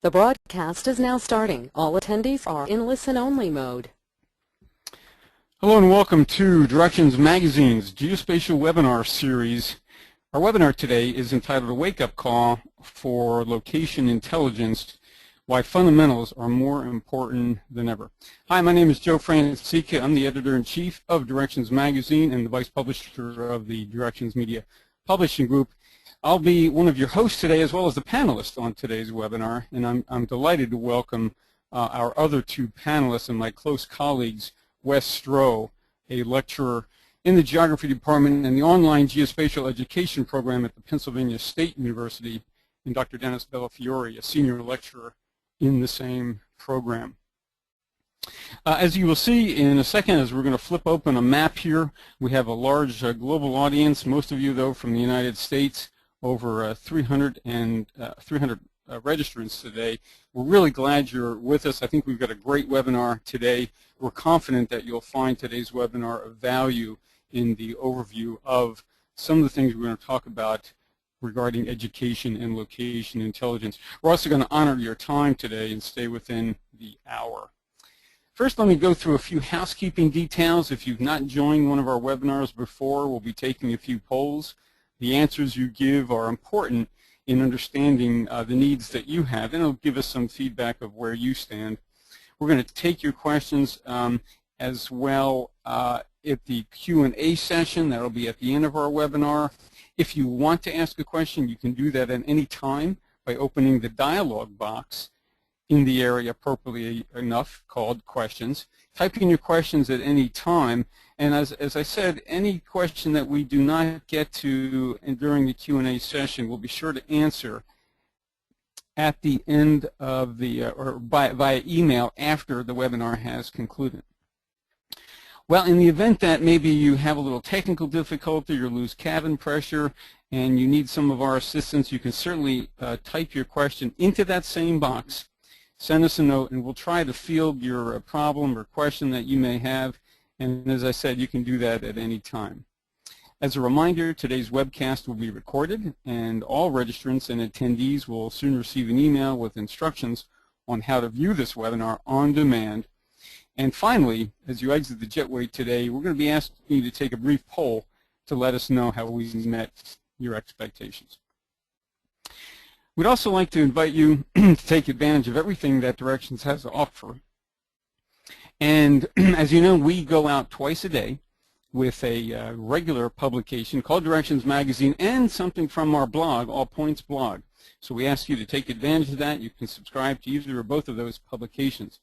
The broadcast is now starting. All attendees are in listen-only mode. Hello and welcome to Directions Magazine's Geospatial webinar series. Our webinar today is entitled A Wake-Up Call for Location Intelligence, Why Fundamentals Are More Important Than Ever. Hi, my name is Joe Francica. I'm the Editor-in-Chief of Directions Magazine and the Vice Publisher of the Directions Media Publishing Group. I'll be one of your hosts today as well as the panelist on today's webinar, and I'm delighted to welcome our other two panelists and my close colleagues, Wes Stroh, a lecturer in the Geography Department and the Online Geospatial Education Program at the Pennsylvania State University, and Dr. Dennis Bellafiore, a senior lecturer in the same program. As you will see in a second, as we're going to flip open a map here, we have a large global audience, most of you, though, from the United States, over 300 registrants today. We're really glad you're with us. I think we've got a great webinar today. We're confident that you'll find today's webinar of value in the overview of some of the things we're going to talk about regarding education and location intelligence. We're also going to honor your time today and stay within the hour. First, let me go through a few housekeeping details. If you've not joined one of our webinars before, we'll be taking a few polls. The answers you give are important in understanding the needs that you have, and it'll give us some feedback of where you stand. We're going to take your questions as well at the Q&A session. That'll be at the end of our webinar. If you want to ask a question, you can do that at any time by opening the dialog box in the area appropriately enough called questions. Type in your questions at any time, and as I said, any question that we do not get to during the Q&A session, we'll be sure to answer at the end of the, or via email after the webinar has concluded. Well, in the event that maybe you have a little technical difficulty or lose cabin pressure and you need some of our assistance, you can certainly type your question into that same box. Send us a note, and we'll try to field your problem or question that you may have. And as I said, you can do that at any time. As a reminder, today's webcast will be recorded, and all registrants and attendees will soon receive an email with instructions on how to view this webinar on demand. And finally, as you exit the jetway today, we're going to be asking you to take a brief poll to let us know how we met your expectations. We'd also like to invite you to take advantage of everything that Directions has to offer. And as you know, we go out twice a day with a regular publication called Directions Magazine and something from our blog, All Points blog. So we ask you to take advantage of that. You can subscribe to either or both of those publications.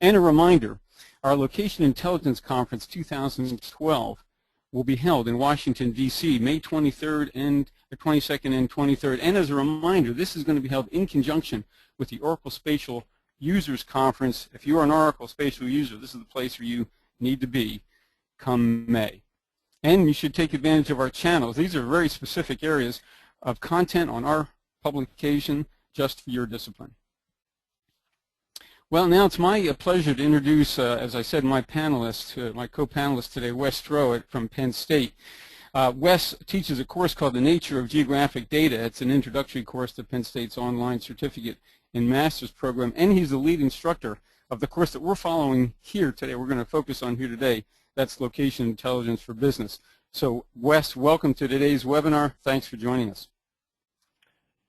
And a reminder, our Location Intelligence Conference 2012 will be held in Washington, D.C., May 23rd and 22nd and 23rd. And as a reminder, this is going to be held in conjunction with the Oracle Spatial Users Conference. If you are an Oracle Spatial user, this is the place where you need to be come May. And you should take advantage of our channels. These are very specific areas of content on our publication just for your discipline. Well, now it's my pleasure to introduce, as I said, my panelist, my co-panelist today, Wes Stroh from Penn State. Wes teaches a course called The Nature of Geographic Data. It's an introductory course to Penn State's online certificate in master's program, and he's the lead instructor of the course that we're following here today. We're going to focus on here today. That's Location Intelligence for Business. So, Wes, welcome to today's webinar. Thanks for joining us.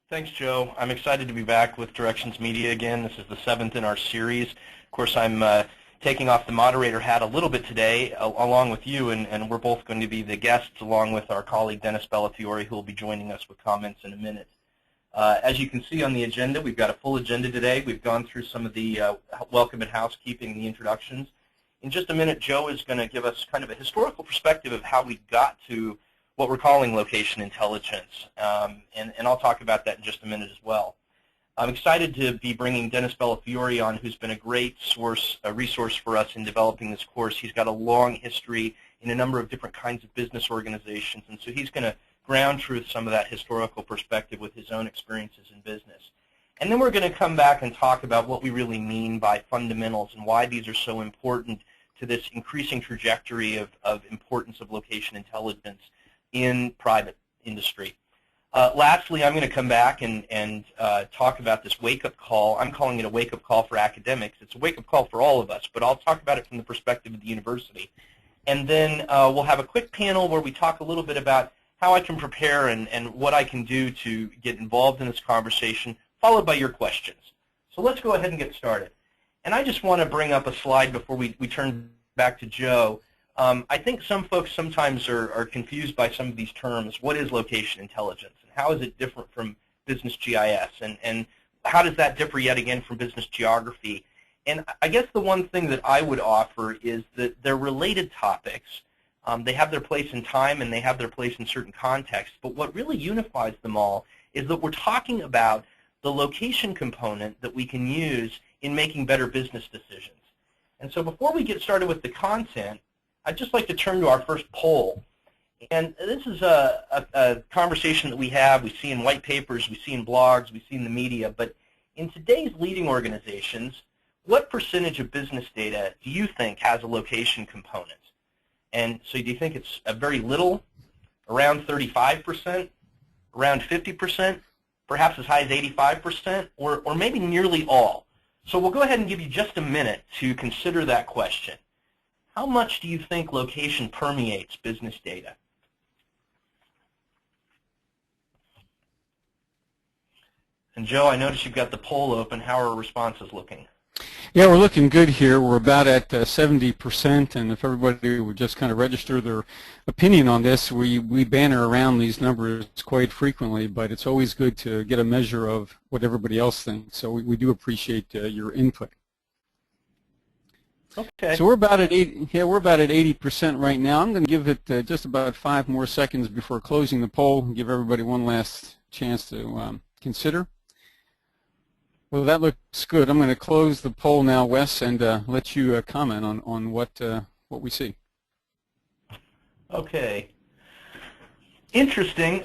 Thanks, Joe. I'm excited to be back with Directions Media again. This is the 7th in our series. Of course, I'm taking off the moderator hat a little bit today, along with you, and we're both going to be the guests, along with our colleague Dennis Bellafiore, who will be joining us with comments in a minute. As you can see on the agenda, we've got a full agenda today. We've gone through some of the welcome and housekeeping and the introductions. In just a minute, Joe is going to give us kind of a historical perspective of how we got to what we're calling location intelligence, and I'll talk about that in just a minute as well. I'm excited to be bringing Dennis Bellafiore on, who's been a great resource for us in developing this course. He's got a long history in a number of different kinds of business organizations, and so he's going to ground truth some of that historical perspective with his own experiences in business. And then we're going to come back and talk about what we really mean by fundamentals and why these are so important to this increasing trajectory of importance of location intelligence in private industry. Lastly, I'm going to come back and talk about this wake-up call. I'm calling it a wake-up call for academics. It's a wake-up call for all of us, but I'll talk about it from the perspective of the university. And then we'll have a quick panel where we talk a little bit about how I can prepare and what I can do to get involved in this conversation, followed by your questions. So let's go ahead and get started. And I just want to bring up a slide before we turn back to Joe. I think some folks sometimes are confused by some of these terms. What is location intelligence, and how is it different from business GIS, and how does that differ yet again from business geography? And I guess the one thing that I would offer is that they're related topics. They have their place in time and they have their place in certain contexts, but what really unifies them all is that we're talking about the location component that we can use in making better business decisions. And so before we get started with the content, I'd just like to turn to our first poll. And this is a conversation that we have. We see in white papers, we see in blogs, we see in the media. But in today's leading organizations, what percentage of business data do you think has a location component? And so do you think it's a very little, around 35%, around 50%, perhaps as high as 85%, or maybe nearly all? So we'll go ahead and give you just a minute to consider that question. How much do you think location permeates business data? And Joe, I notice you've got the poll open. How are our responses looking? Yeah, we're looking good here. We're about at 70%, and if everybody would just kind of register their opinion on this, we banner around these numbers quite frequently, but it's always good to get a measure of what everybody else thinks. So we do appreciate your input. Okay. So we're about at 80% right now. I'm going to give it just about 5 more seconds before closing the poll and give everybody one last chance to consider. Well, that looks good. I'm going to close the poll now, Wes, and let you comment on what we see. Okay. Interesting.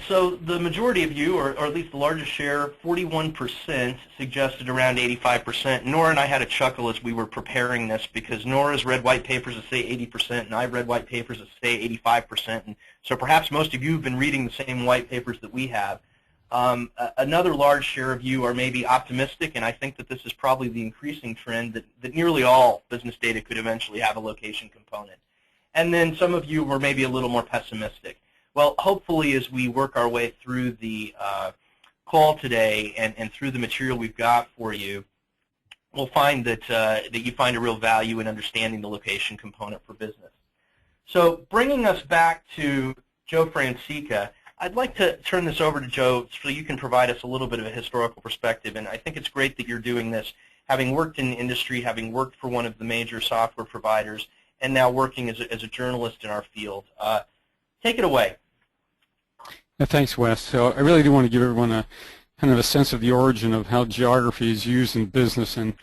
So the majority of you, or at least the largest share, 41%, suggested around 85%. Nora and I had a chuckle as we were preparing this because Nora's read white papers that say 80%, and I've read white papers that say 85%. And so perhaps most of you have been reading the same white papers that we have. Another large share of you are maybe optimistic, and I think that this is probably the increasing trend that nearly all business data could eventually have a location component. And then some of you were maybe a little more pessimistic. Well, hopefully as we work our way through the call today and through the material we've got for you, we'll find that you find a real value in understanding the location component for business. So bringing us back to Joe Francica, I'd like to turn this over to Joe so you can provide us a little bit of a historical perspective. And I think it's great that you're doing this, having worked in the industry, having worked for one of the major software providers, and now working as a journalist in our field. Take it away. Thanks, Wes. So I really do want to give everyone a kind of a sense of the origin of how geography is used in business and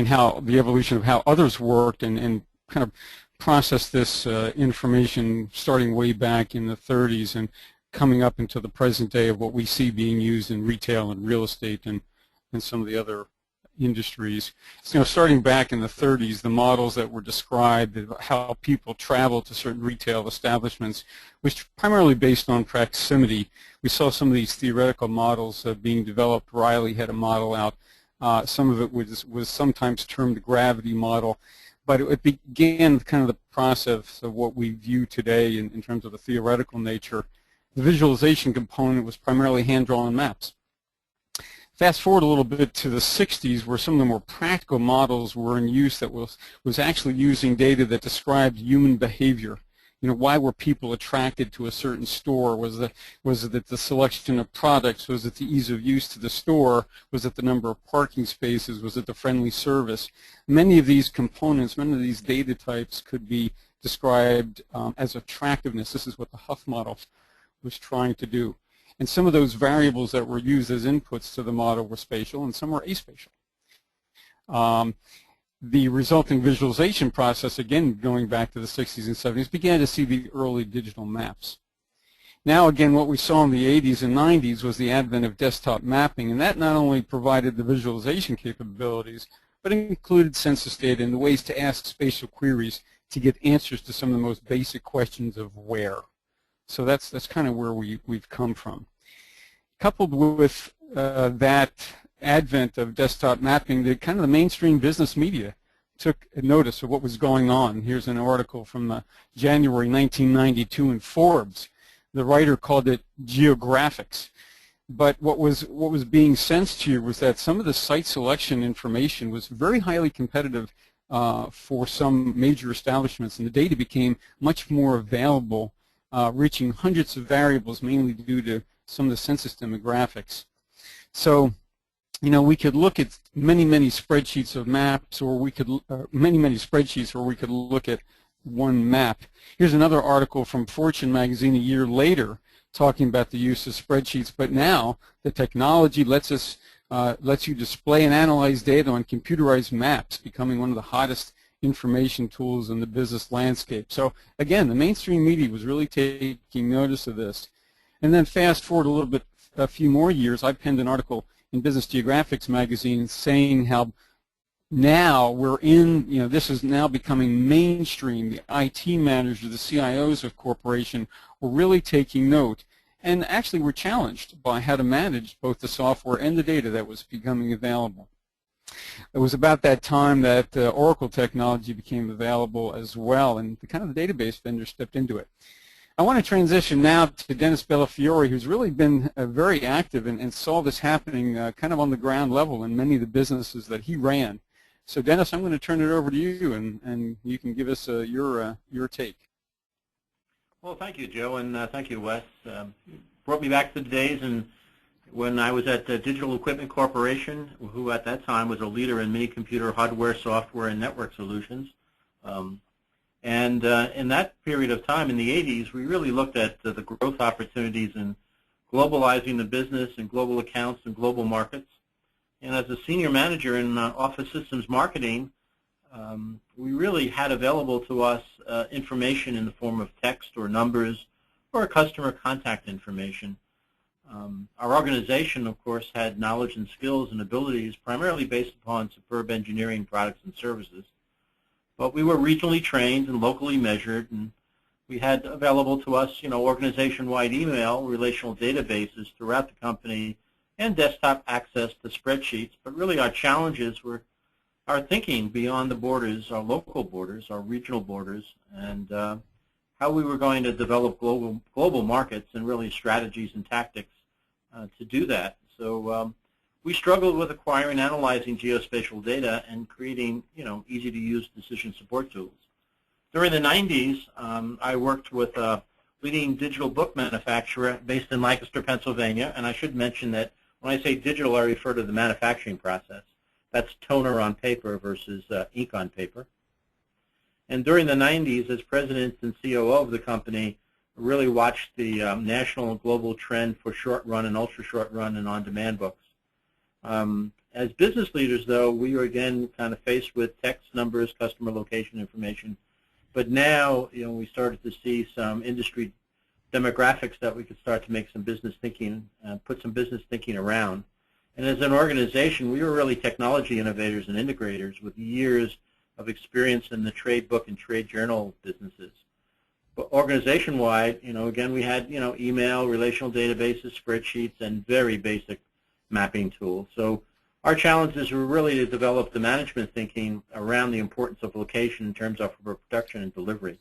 how the evolution of how others worked and kind of process this information starting way back in the 30s and coming up into the present day of what we see being used in retail and real estate and some of the other industries. So, starting back in the 30s, the models that were described, how people travel to certain retail establishments, was primarily based on proximity. We saw some of these theoretical models being developed. Riley had a model out. Some of it was sometimes termed the gravity model. But it began kind of the process of what we view today in terms of the theoretical nature. The visualization component was primarily hand-drawn maps. Fast forward a little bit to the 60s, where some of the more practical models were in use that was actually using data that described human behavior. You know, why were people attracted to a certain store? Was it the selection of products? Was it the ease of use to the store? Was it the number of parking spaces? Was it the friendly service? Many of these components, many of these data types could be described as attractiveness. This is what the Huff model was trying to do. And some of those variables that were used as inputs to the model were spatial and some were aspatial. The resulting visualization process, again going back to the 60s and 70s, began to see the early digital maps. Now again, what we saw in the 80s and 90s was the advent of desktop mapping, and that not only provided the visualization capabilities, but it included census data and the ways to ask spatial queries to get answers to some of the most basic questions of where. So that's kind of where we've come from. coupled with that advent of desktop mapping, the kind of the mainstream business media took notice of what was going on. Here's an article from January 1992 in Forbes. The writer called it geographics. But what was being sensed here was that some of the site selection information was very highly competitive for some major establishments, and the data became much more available, reaching hundreds of variables, mainly due to some of the census demographics. So, you know, we could look at many spreadsheets of maps, or we could many spreadsheets, or we could look at one map. Here's another article from Fortune magazine a year later, talking about the use of spreadsheets. But now the technology lets you display and analyze data on computerized maps, becoming one of the hottest information tools in the business landscape. So again, the mainstream media was really taking notice of this. And then fast forward a few more years, I penned an article in Business Geographics magazine saying how now we're in, you know, this is now becoming mainstream. The IT managers, the CIOs of corporation were really taking note, and actually were challenged by how to manage both the software and the data that was becoming available. It was about that time that Oracle technology became available as well, and the kind of the database vendor stepped into it. I want to transition now to Dennis Bellafiore, who's really been very active and saw this happening kind of on the ground level in many of the businesses that he ran. So Dennis, I'm going to turn it over to you, and you can give us your take. Well, thank you, Joe, and thank you, Wes. Brought me back to the days when I was at Digital Equipment Corporation, who at that time was a leader in mini-computer hardware, software, and network solutions. And in that period of time, in the 80s, we really looked at the growth opportunities in globalizing the business and global accounts and global markets. And as a senior manager in office systems marketing, we really had available to us information in the form of text or numbers or customer contact information. Our organization, of course, had knowledge and skills and abilities primarily based upon superb engineering products and services. But we were regionally trained and locally measured, and we had available to us, you know, organization-wide email, relational databases throughout the company, and desktop access to spreadsheets. But really our challenges were our thinking beyond the borders, our local borders, our regional borders, and how we were going to develop global markets and really strategies and tactics to do that. So we struggled with acquiring and analyzing geospatial data and creating, you know, easy-to-use decision support tools. During the 90s, I worked with a leading digital book manufacturer based in Lancaster, Pennsylvania, and I should mention that when I say digital, I refer to the manufacturing process. That's toner on paper versus ink on paper. And during the 90s, as president and COO of the company, I really watched the national and global trend for short-run and ultra-short run and on-demand books. As business leaders, though, we were again kind of faced with text, numbers, customer location information. But now, you know, we started to see some industry demographics that we could start to make some business thinking, put some business thinking around. And as an organization, we were really technology innovators and integrators with years of experience in the trade book and trade journal businesses. But organization-wide, you know, again, we had, you know, email, relational databases, spreadsheets, and very basic mapping tools. So our challenges were really to develop the management thinking around the importance of location in terms of production and delivery,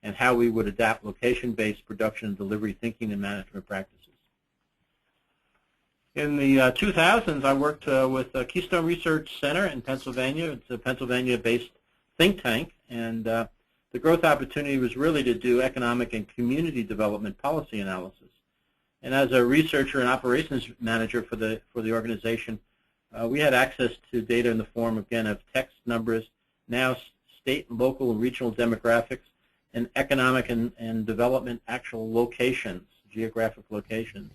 and how we would adapt location-based production and delivery thinking and management practices. In the 2000s, I worked with Keystone Research Center in Pennsylvania. It's a Pennsylvania-based think tank, and the growth opportunity was really to do economic and community development policy analysis. And as a researcher and operations manager for the organization, we had access to data in the form, again, of text, numbers, now state, and local, and regional demographics, and economic and development actual locations, geographic locations.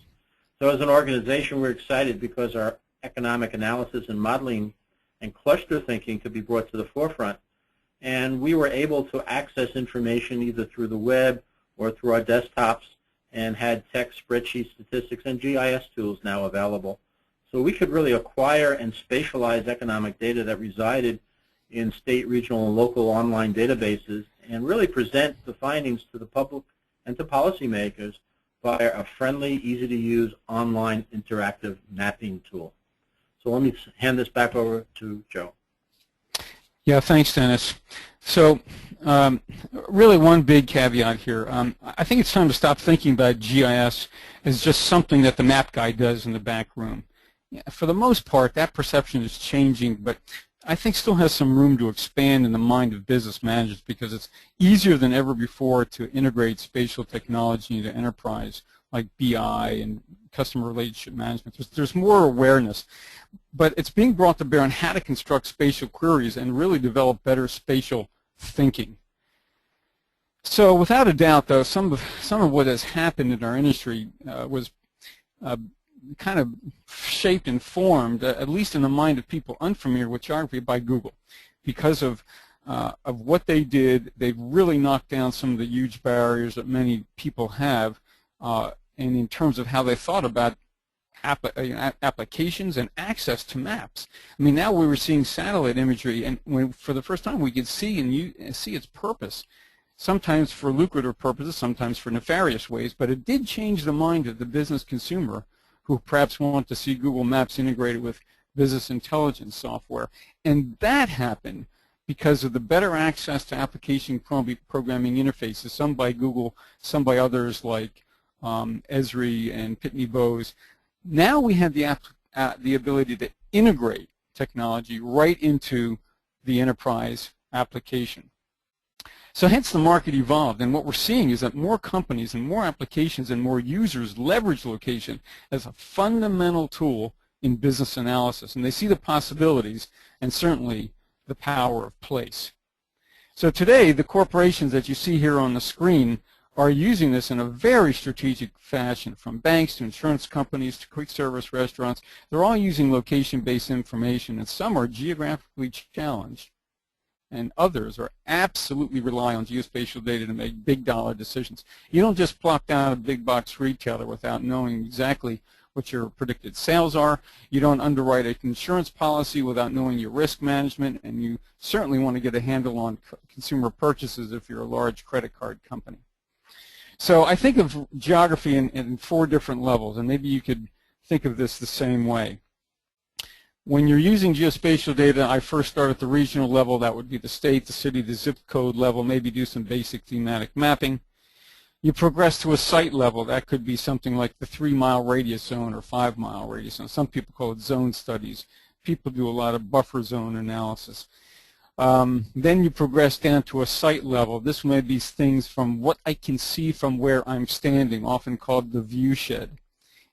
So as an organization, we're excited because our economic analysis and modeling and cluster thinking could be brought to the forefront. And we were able to access information either through the web or through our desktops, and had text, spreadsheet statistics, and GIS tools now available. So we could really acquire and spatialize economic data that resided in state, regional, and local online databases, and really present the findings to the public and to policymakers via a friendly, easy-to-use online interactive mapping tool. So let me hand this back over to Joe. Yeah, thanks, Dennis. So really one big caveat here. I think it's time to stop thinking about GIS as just something that the map guy does in the back room. Yeah, for the most part, that perception is changing, but I think still has some room to expand in the mind of business managers because it's easier than ever before to integrate spatial technology into enterprise like BI and customer relationship management. There's more awareness, but it's being brought to bear on how to construct spatial queries and really develop better spatial thinking. So without a doubt, though, some of what has happened in our industry was kind of shaped and formed, at least in the mind of people unfamiliar with geography, by Google. Because of what they did, they've really knocked down some of the huge barriers that many people have, and in terms of how they thought about applications and access to maps. I mean, now we were seeing satellite imagery, and for the first time we could see see its purpose, sometimes for lucrative purposes, sometimes for nefarious ways, but it did change the mind of the business consumer who perhaps want to see Google Maps integrated with business intelligence software. And that happened because of the better access to application programming interfaces, some by Google, some by others like Esri and Pitney Bowes. Now we have the ability to integrate technology right into the enterprise application. So hence the market evolved, and what we're seeing is that more companies and more applications and more users leverage location as a fundamental tool in business analysis, and they see the possibilities and certainly the power of place. So today, the corporations that you see here on the screen are using this in a very strategic fashion, from banks to insurance companies to quick service restaurants. They're all using location-based information, and some are geographically challenged, and others are absolutely rely on geospatial data to make big dollar decisions. You don't just plop down a big box retailer without knowing exactly what your predicted sales are. You don't underwrite an insurance policy without knowing your risk management, and you certainly want to get a handle on consumer purchases if you're a large credit card company. So I think of geography in 4 different levels, and maybe you could think of this the same way. When you're using geospatial data, I first start at the regional level. That would be the state, the city, the zip code level, maybe do some basic thematic mapping. You progress to a site level. That could be something like the 3-mile radius zone or 5-mile radius zone. Some people call it zone studies. People do a lot of buffer zone analysis. Then you progress down to a site level. This may be things from what I can see from where I'm standing, often called the view shed.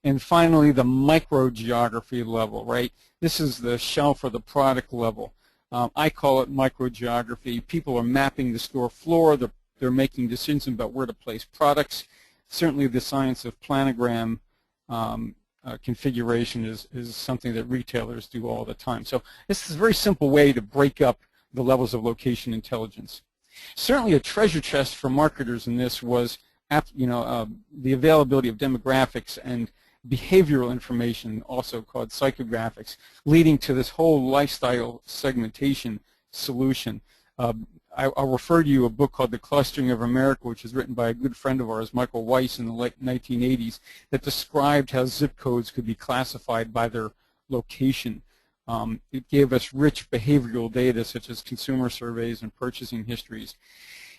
And finally, the microgeography level, right? This is the shelf or the product level. I call it microgeography. People are mapping the store floor. They're making decisions about where to place products. Certainly the science of planogram configuration is something that retailers do all the time. So this is a very simple way to break up the levels of location intelligence. Certainly a treasure chest for marketers in this was the availability of demographics and behavioral information, also called psychographics, leading to this whole lifestyle segmentation solution. I'll refer to you a book called The Clustering of America, which is written by a good friend of ours, Michael Weiss, in the late 1980s, that described how zip codes could be classified by their location. It gave us rich behavioral data such as consumer surveys and purchasing histories.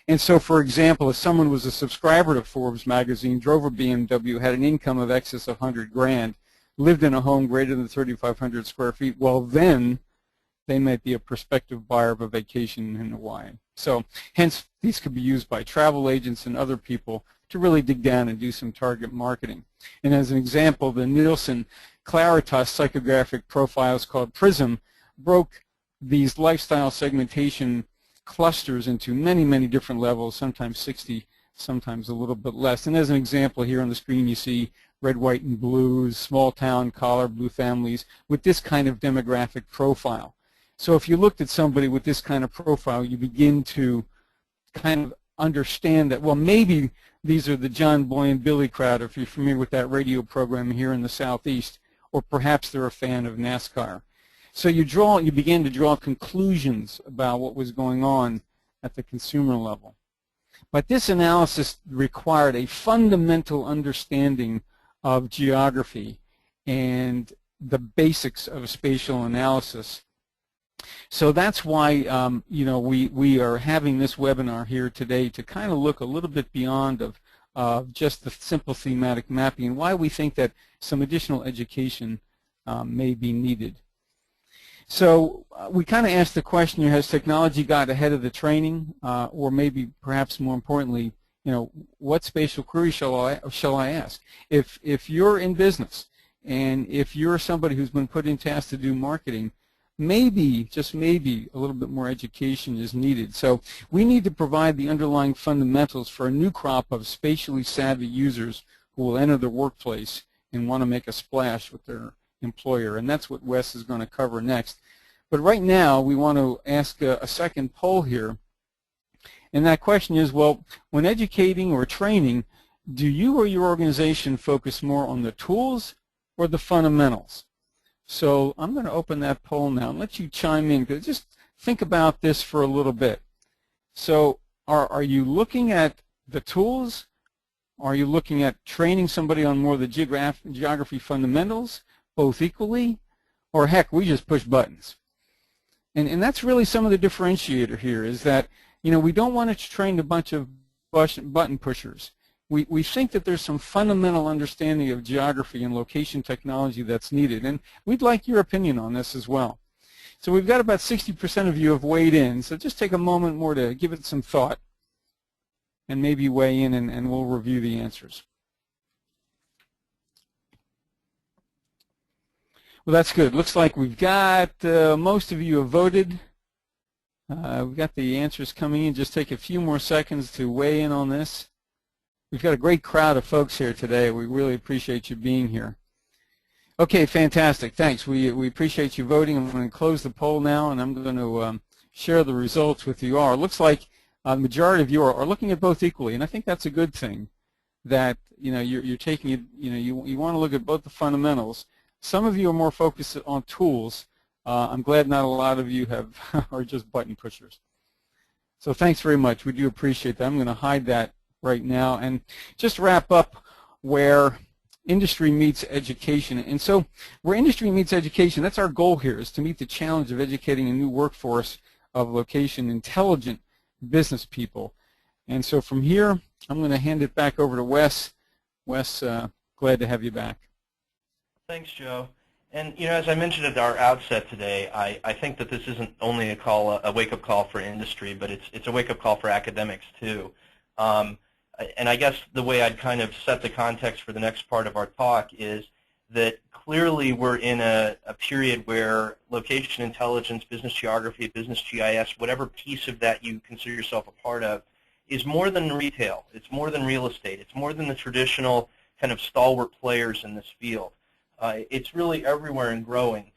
And so, for example, if someone was a subscriber to Forbes magazine, drove a BMW, had an income of excess of 100 grand, lived in a home greater than 3,500 square feet, well then they might be a prospective buyer of a vacation in Hawaii. So hence these could be used by travel agents and other people to really dig down and do some target marketing. And as an example, the Nielsen Claritas psychographic profiles called PRISM broke these lifestyle segmentation clusters into many, many different levels, sometimes 60, sometimes a little bit less. And as an example, here on the screen you see red, white, and blues, small town, collar, blue families with this kind of demographic profile. So if you looked at somebody with this kind of profile, you begin to kind of understand that, well, maybe these are the John Boy and Billy crowd, if you're familiar with that radio program here in the Southeast, or perhaps they're a fan of NASCAR. So you begin to draw conclusions about what was going on at the consumer level. But this analysis required a fundamental understanding of geography and the basics of spatial analysis. So that's why you know, we are having this webinar here today to kind of look a little bit beyond of just the simple thematic mapping, and why we think that some additional education may be needed. So we kind of asked the question here: has technology got ahead of the training, or maybe perhaps more importantly, you know, what spatial query shall I ask? If you're in business and if you're somebody who's been put in task to do marketing, maybe, just maybe, a little bit more education is needed. So we need to provide the underlying fundamentals for a new crop of spatially savvy users who will enter the workplace and want to make a splash with their employer. And that's what Wes is going to cover next. But right now, we want to ask a second poll here. And that question is, well, when educating or training, do you or your organization focus more on the tools or the fundamentals? So I'm going to open that poll now and let you chime in, because just think about this for a little bit. So are you looking at the tools? Are you looking at training somebody on more of the geography fundamentals, both equally? Or heck, we just push buttons. And that's really some of the differentiator here, is that, you know, we don't want to train a bunch of button pushers. We think that there's some fundamental understanding of geography and location technology that's needed, and we'd like your opinion on this as well. So we've got about 60% of you have weighed in, so just take a moment more to give it some thought and maybe weigh in, and we'll review the answers. Well, that's good. Looks like we've got most of you have voted. We've got the answers coming in. Just take a few more seconds to weigh in on this. We've got a great crowd of folks here today. We really appreciate you being here. Okay, fantastic. Thanks. We appreciate you voting. I'm going to close the poll now, and I'm going to share the results with you all. It looks like the majority of you are looking at both equally, and I think that's a good thing. That, you know, you're taking it. You know, you want to look at both the fundamentals. Some of you are more focused on tools. I'm glad not a lot of you are just button pushers. So thanks very much. We do appreciate that. I'm going to hide that right now and just wrap up where industry meets education. And so where industry meets education, that's our goal here, is to meet the challenge of educating a new workforce of location intelligent business people. And so from here, I'm going to hand it back over to Wes. Wes, glad to have you back. Thanks, Joe. And, you know, as I mentioned at our outset today, I think that this isn't only a wake-up call for industry, but it's a wake-up call for academics, too. And I guess the way I'd kind of set the context for the next part of our talk is that clearly we're in a period where location intelligence, business geography, business GIS, whatever piece of that you consider yourself a part of, is more than retail. It's more than real estate. It's more than the traditional kind of stalwart players in this field. It's really everywhere and growing.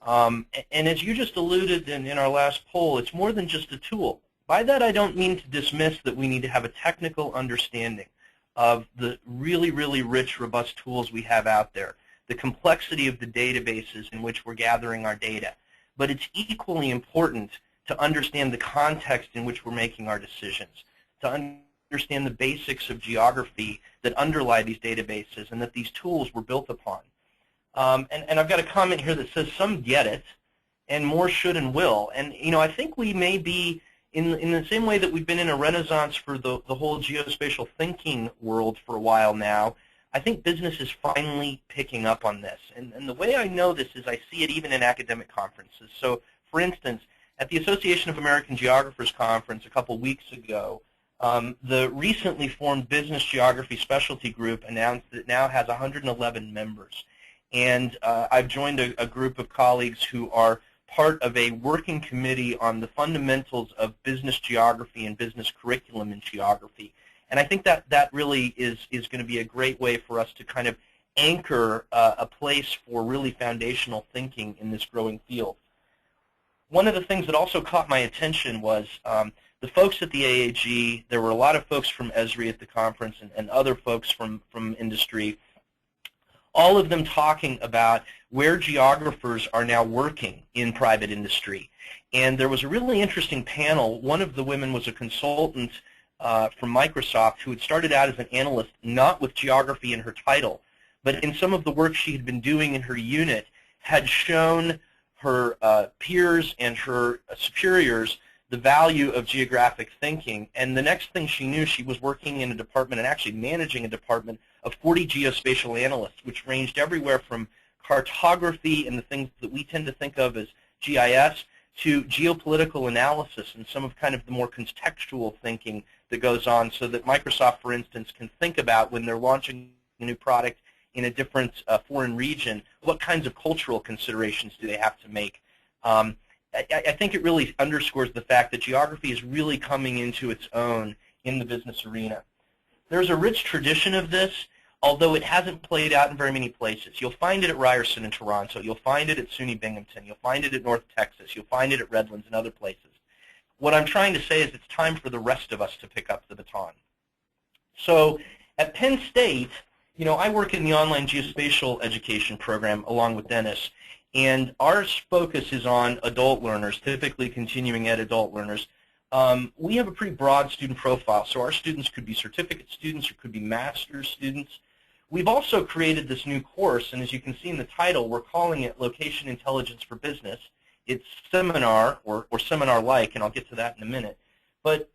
And as you just alluded in our last poll, it's more than just a tool. By that, I don't mean to dismiss that we need to have a technical understanding of the really, really rich, robust tools we have out there, the complexity of the databases in which we're gathering our data. But it's equally important to understand the context in which we're making our decisions, to understand the basics of geography that underlie these databases and that these tools were built upon. And I've got a comment here that says some get it and more should and will. And, you know, I think we may be in the same way that we've been in a renaissance for the whole geospatial thinking world for a while now. I think business is finally picking up on this. And the way I know this is I see it even in academic conferences. So, for instance, at the Association of American Geographers Conference a couple weeks ago, the recently formed Business Geography Specialty Group announced that it now has 111 members. And I've joined a group of colleagues who are part of a working committee on the fundamentals of business geography and business curriculum in geography. And I think that really is going to be a great way for us to kind of anchor a place for really foundational thinking in this growing field. One of the things that also caught my attention was the folks at the AAG. There were a lot of folks from Esri at the conference and other folks from industry, all of them talking about where geographers are now working in private industry. And there was a really interesting panel. One of the women was a consultant from Microsoft who had started out as an analyst not with geography in her title, but in some of the work she had been doing in her unit had shown her peers and her superiors the value of geographic thinking. And the next thing she knew, she was working in a department and actually managing a department of 40 geospatial analysts, which ranged everywhere from cartography and the things that we tend to think of as GIS to geopolitical analysis and some of kind of the more contextual thinking that goes on, so that Microsoft, for instance, can think about when they're launching a new product in a different foreign region, what kinds of cultural considerations do they have to make. I think it really underscores the fact that geography is really coming into its own in the business arena. There's a rich tradition of this, although it hasn't played out in very many places. You'll find it at Ryerson in Toronto. You'll find it at SUNY Binghamton. You'll find it at North Texas. You'll find it at Redlands and other places. What I'm trying to say is it's time for the rest of us to pick up the baton. So at Penn State, you know, I work in the online geospatial education program along with Dennis, and our focus is on adult learners, typically continuing ed adult learners. We have a pretty broad student profile, so our students could be certificate students or could be master's students. We've also created this new course, and as you can see in the title, we're calling it Location Intelligence for Business. It's seminar or seminar-like, and I'll get to that in a minute. But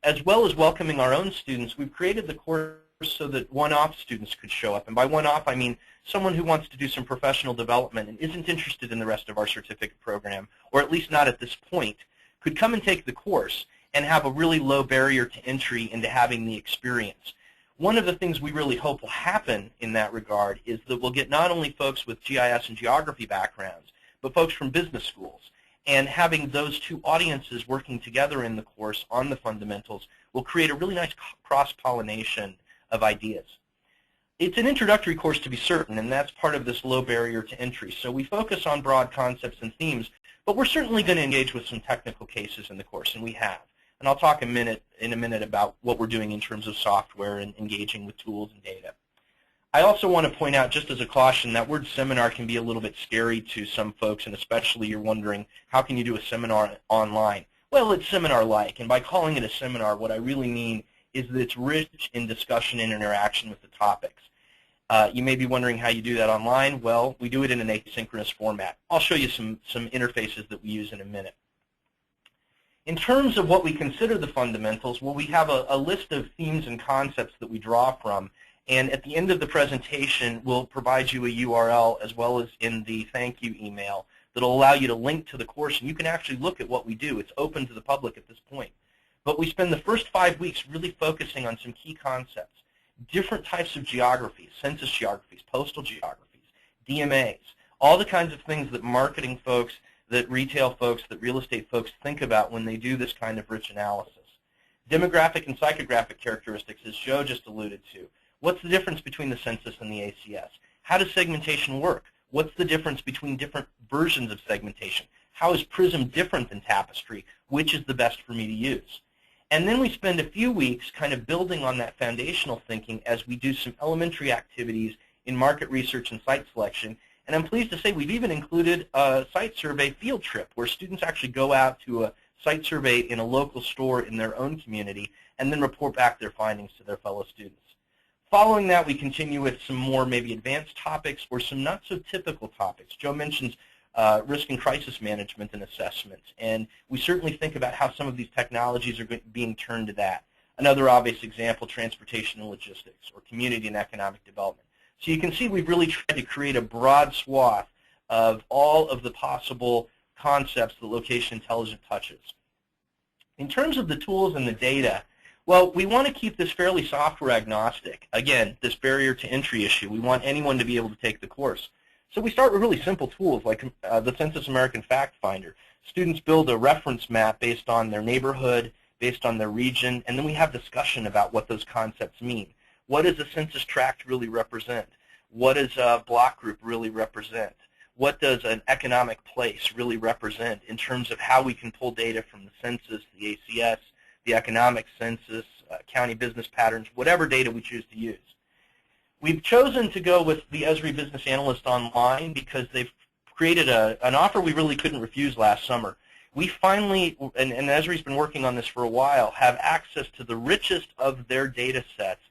as well as welcoming our own students, we've created the course so that one-off students could show up. And by one-off, I mean someone who wants to do some professional development and isn't interested in the rest of our certificate program, or at least not at this point, could come and take the course and have a really low barrier to entry into having the experience. One of the things we really hope will happen in that regard is that we'll get not only folks with GIS and geography backgrounds, but folks from business schools. And having those two audiences working together in the course on the fundamentals will create a really nice cross-pollination of ideas. It's an introductory course to be certain, and that's part of this low barrier to entry. So we focus on broad concepts and themes, but we're certainly going to engage with some technical cases in the course, and we have. And I'll talk in a minute about what we're doing in terms of software and engaging with tools and data. I also want to point out, just as a caution, that word seminar can be a little bit scary to some folks, and especially you're wondering, how can you do a seminar online? Well, it's seminar-like, and by calling it a seminar, what I really mean is that it's rich in discussion and interaction with the topics. You may be wondering how you do that online. Well, we do it in an asynchronous format. I'll show you some interfaces that we use in a minute. In terms of what we consider the fundamentals, well, we have a list of themes and concepts that we draw from, and at the end of the presentation, we'll provide you a URL as well as in the thank you email that'll allow you to link to the course, and you can actually look at what we do. It's open to the public at this point. But we spend the first 5 weeks really focusing on some key concepts, different types of geographies, census geographies, postal geographies, DMAs, all the kinds of things that marketing folks, that retail folks, that real estate folks think about when they do this kind of rich analysis. Demographic and psychographic characteristics, as Joe just alluded to. What's the difference between the census and the ACS? How does segmentation work? What's the difference between different versions of segmentation? How is Prism different than Tapestry? Which is the best for me to use? And then we spend a few weeks kind of building on that foundational thinking as we do some elementary activities in market research and site selection. And I'm pleased to say we've even included a site survey field trip where students actually go out to a site survey in a local store in their own community and then report back their findings to their fellow students. Following that, we continue with some more maybe advanced topics or some not so typical topics. Joe mentions risk and crisis management and assessment, and we certainly think about how some of these technologies are being turned to that. Another obvious example, transportation and logistics, or community and economic development. So you can see we've really tried to create a broad swath of all of the possible concepts that location intelligence touches. In terms of the tools and the data, well, we want to keep this fairly software agnostic. Again, this barrier to entry issue. We want anyone to be able to take the course. So we start with really simple tools like the Census American Fact Finder. Students build a reference map based on their neighborhood, based on their region, and then we have discussion about what those concepts mean. What does a census tract really represent? What does a block group really represent? What does an economic place really represent in terms of how we can pull data from the census, the ACS, the economic census, county business patterns, whatever data we choose to use. We've chosen to go with the Esri Business Analyst Online because they've created an offer we really couldn't refuse last summer. we finally, and Esri's been working on this for a while, have access to the richest of their data sets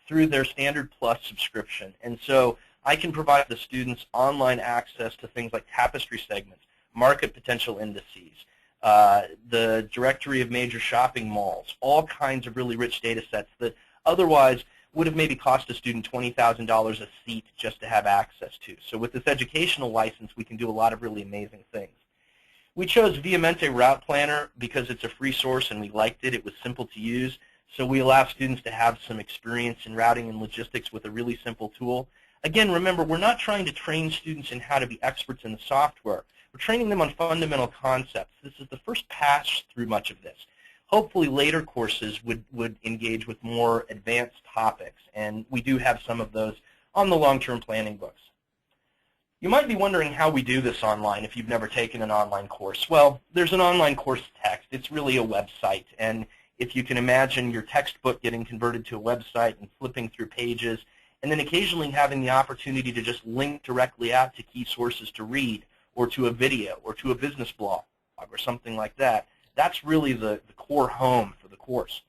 through their Standard Plus subscription. And so I can provide the students online access to things like tapestry segments, market potential indices, the directory of major shopping malls, all kinds of really rich data sets that otherwise would have maybe cost a student $20,000 a seat just to have access to. So with this educational license, we can do a lot of really amazing things. We chose Viamente Route Planner because it's a free source and we liked it. It was simple to use. So we allow students to have some experience in routing and logistics with a really simple tool. Again, remember, we're not trying to train students in how to be experts in the software. We're training them on fundamental concepts. This is the first pass through much of this. Hopefully later courses would engage with more advanced topics, and we do have some of those on the long-term planning books. You might be wondering how we do this online if you've never taken an online course. Well, there's an online course text. It's really a website, and if you can imagine your textbook getting converted to a website and flipping through pages, and then occasionally having the opportunity to just link directly out to key sources to read, or to a video, or to a business blog, or something like that, that's really the core home for the course.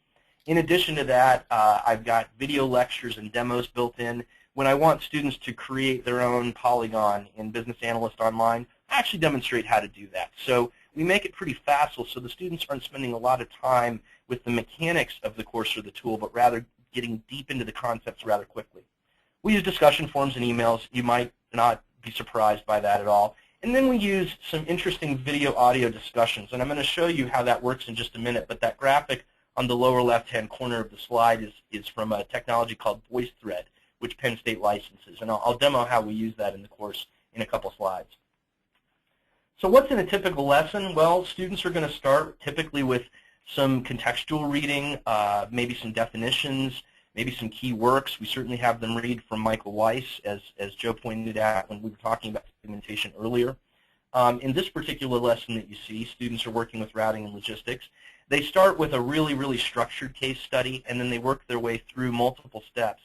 In addition to that, I've got video lectures and demos built in. When I want students to create their own polygon in Business Analyst Online, I actually demonstrate how to do that. So we make it pretty facile so the students aren't spending a lot of time with the mechanics of the course or the tool, but rather getting deep into the concepts rather quickly. We use discussion forums and emails. You might not be surprised by that at all. And then we use some interesting video-audio discussions. And I'm going to show you how that works in just a minute, but that graphic on the lower left-hand corner of the slide is from a technology called Voicethread, which Penn State licenses. And I'll demo how we use that in the course in a couple slides. So what's in a typical lesson? Well, students are going to start typically with some contextual reading, maybe some definitions, maybe some key works. We certainly have them read from Michael Weiss, as Joe pointed out when we were talking about segmentation earlier. In this particular lesson that you see, students are working with routing and logistics. They start with a really, really structured case study, and then they work their way through multiple steps.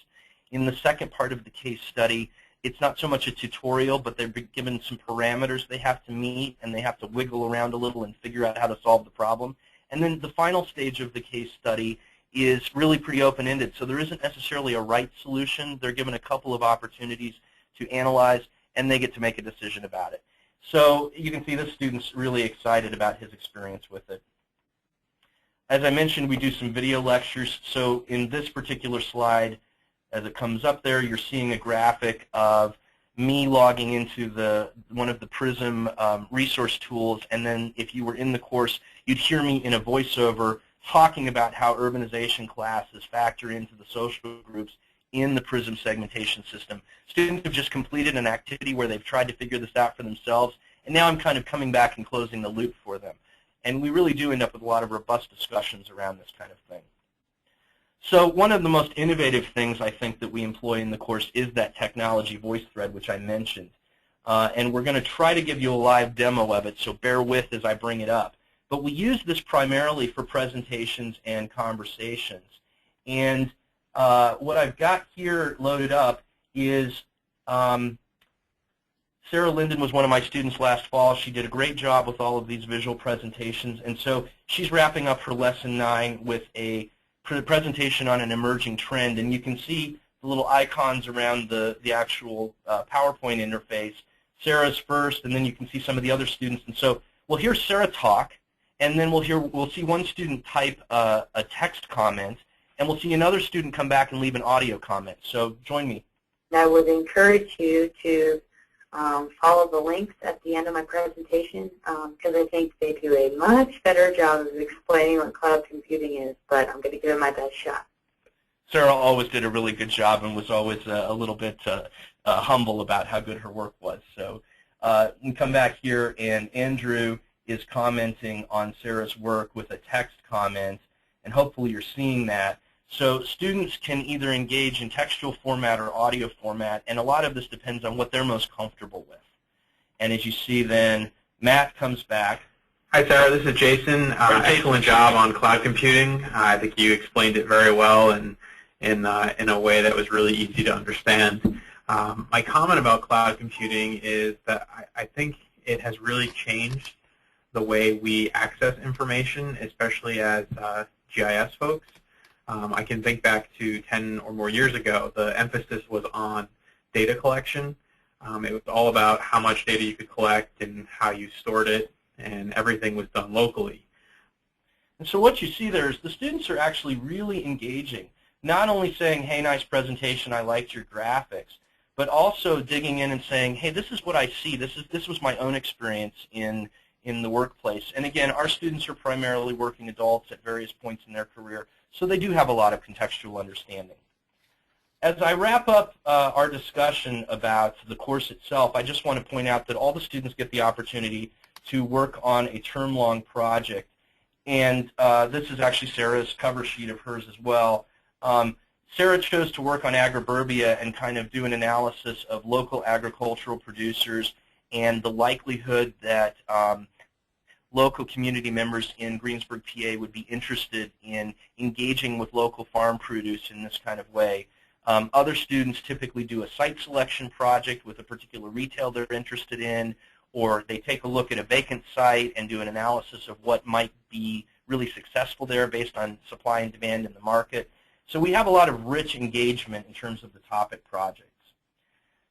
In the second part of the case study, it's not so much a tutorial, but they're given some parameters they have to meet, and they have to wiggle around a little and figure out how to solve the problem. And then the final stage of the case study is really pretty open-ended, so there isn't necessarily a right solution. They're given a couple of opportunities to analyze, and they get to make a decision about it. So you can see this student's really excited about his experience with it. As I mentioned, we do some video lectures. So in this particular slide, as it comes up there, you're seeing a graphic of me logging into one of the PRISM resource tools, and then if you were in the course, you'd hear me in a voiceover talking about how urbanization classes factor into the social groups in the PRISM segmentation system. Students have just completed an activity where they've tried to figure this out for themselves, and now I'm kind of coming back and closing the loop for them. And we really do end up with a lot of robust discussions around this kind of thing. So one of the most innovative things I think that we employ in the course is that technology Voicethread, which I mentioned. And we're going to try to give you a live demo of it, so bear with as I bring it up. But we use this primarily for presentations and conversations. And what I've got here loaded up is Sarah Linden was one of my students last fall. She did a great job with all of these visual presentations. And so she's wrapping up her Lesson 9 with a presentation on an emerging trend. And you can see the little icons around the actual PowerPoint interface. Sarah's first, and then you can see some of the other students. And so we'll hear Sarah talk, and then we'll see one student type a text comment, and we'll see another student come back and leave an audio comment. So join me. I would encourage you to follow the links at the end of my presentation because I think they do a much better job of explaining what cloud computing is, but I'm going to give it my best shot. Sarah always did a really good job and was always a little bit humble about how good her work was. So we come back here, and Andrew is commenting on Sarah's work with a text comment, and hopefully you're seeing that. So students can either engage in textual format or audio format, and a lot of this depends on what they're most comfortable with. And as you see then, Matt comes back. Hi, Sarah. This is Jason. Excellent job on cloud computing. I think you explained it very well and in a way that was really easy to understand. My comment about cloud computing is that I think it has really changed the way we access information, especially as GIS folks. I can think back to 10 or more years ago, the emphasis was on data collection. It was all about how much data you could collect and how you stored it, and everything was done locally. And so what you see there is the students are actually really engaging, not only saying, hey, nice presentation, I liked your graphics, but also digging in and saying, hey, this is what I see. This was my own experience in the workplace. And again, our students are primarily working adults at various points in their career, so they do have a lot of contextual understanding. As I wrap up our discussion about the course itself, I just want to point out that all the students get the opportunity to work on a term-long project. And this is actually Sarah's cover sheet of hers as well. Sarah chose to work on agriburbia and kind of do an analysis of local agricultural producers and the likelihood that local community members in Greensburg, PA would be interested in engaging with local farm produce in this kind of way. Other students typically do a site selection project with a particular retail they're interested in, or they take a look at a vacant site and do an analysis of what might be really successful there based on supply and demand in the market. So we have a lot of rich engagement in terms of the topic projects.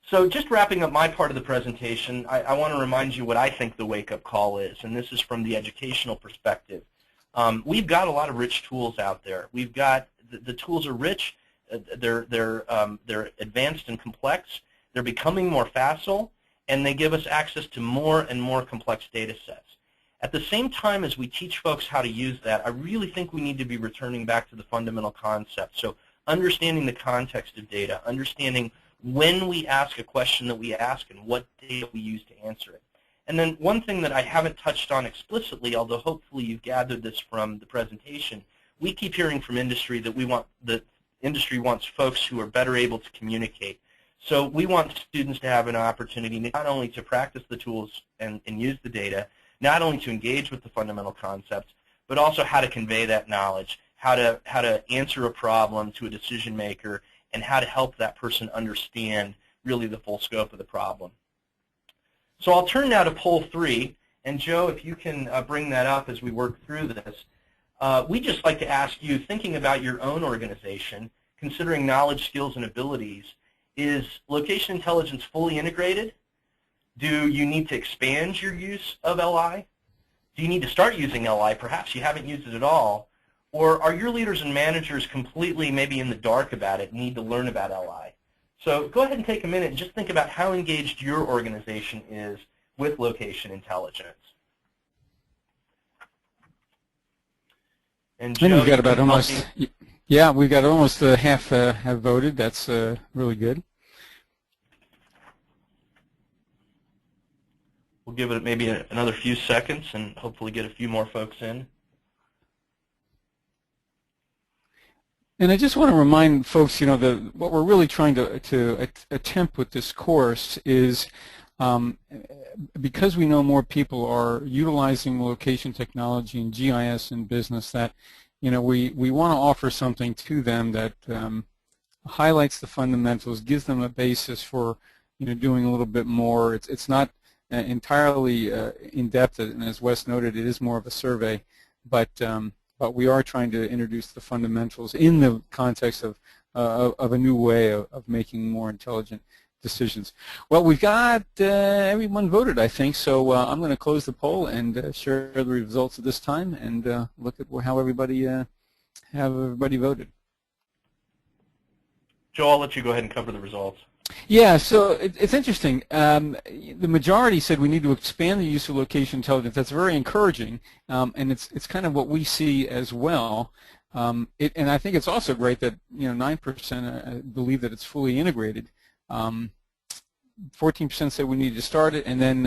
So just wrapping up my part of the presentation, I want to remind you what I think the wake-up call is, and this is from the educational perspective. We've got a lot of rich tools out there. We've got, the tools are rich, they're advanced and complex, they're becoming more facile, and they give us access to more and more complex data sets. At the same time as we teach folks how to use that, I really think we need to be returning back to the fundamental concept. So understanding the context of data, understanding when we ask a question that we ask and what data we use to answer it. And then one thing that I haven't touched on explicitly, although hopefully you've gathered this from the presentation, we keep hearing from industry that industry wants folks who are better able to communicate. So we want students to have an opportunity not only to practice the tools and use the data, not only to engage with the fundamental concepts, but also how to convey that knowledge, how to answer a problem to a decision maker, and how to help that person understand really the full scope of the problem. So I'll turn now to poll 3, and Joe, if you can bring that up as we work through this. We'd just like to ask you, thinking about your own organization, considering knowledge, skills, and abilities, is location intelligence fully integrated? Do you need to expand your use of LI? Do you need to start using LI? Perhaps you haven't used it at all. Or are your leaders and managers completely maybe in the dark about it, need to learn about LI? So go ahead and take a minute and just think about how engaged your organization is with location intelligence. And Joe, we've got about almost, yeah, we've got almost half have voted. That's really good. We'll give it maybe another few seconds and hopefully get a few more folks in. And I just want to remind folks, you know, what we're really trying to attempt with this course is, because we know more people are utilizing location technology and GIS in business, that, you know, we want to offer something to them that highlights the fundamentals, gives them a basis for, you know, doing a little bit more. It's not entirely in depth, and as Wes noted, it is more of a survey, but we are trying to introduce the fundamentals in the context of a new way of making more intelligent decisions. Well, we've got everyone voted, I think, so I'm going to close the poll and share the results at this time and look at how everybody voted. Joe, I'll let you go ahead and cover the results. Yeah, so it's interesting. The majority said we need to expand the use of location intelligence. That's very encouraging, and it's kind of what we see as well. And I think it's also great that, you know, 9% believe that it's fully integrated. 14% say we need to start it, and then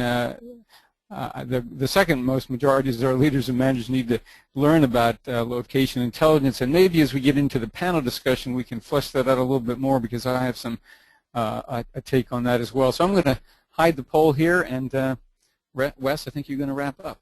the second most majority is our leaders and managers need to learn about location intelligence. And maybe as we get into the panel discussion, we can flesh that out a little bit more, because I have some a take on that as well. So I'm going to hide the poll here, and Wes, I think you're going to wrap up.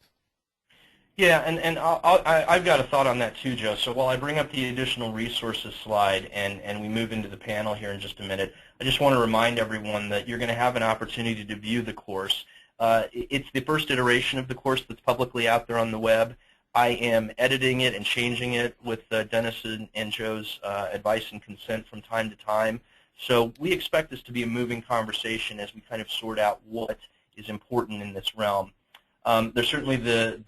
Yeah, and I've got a thought on that too, Joe. So while I bring up the additional resources slide and we move into the panel here in just a minute, I just want to remind everyone that you're going to have an opportunity to view the course. It's the first iteration of the course that's publicly out there on the web. I am editing it and changing it with Dennis and Joe's advice and consent from time to time. So we expect this to be a moving conversation as we kind of sort out what is important in this realm. There's certainly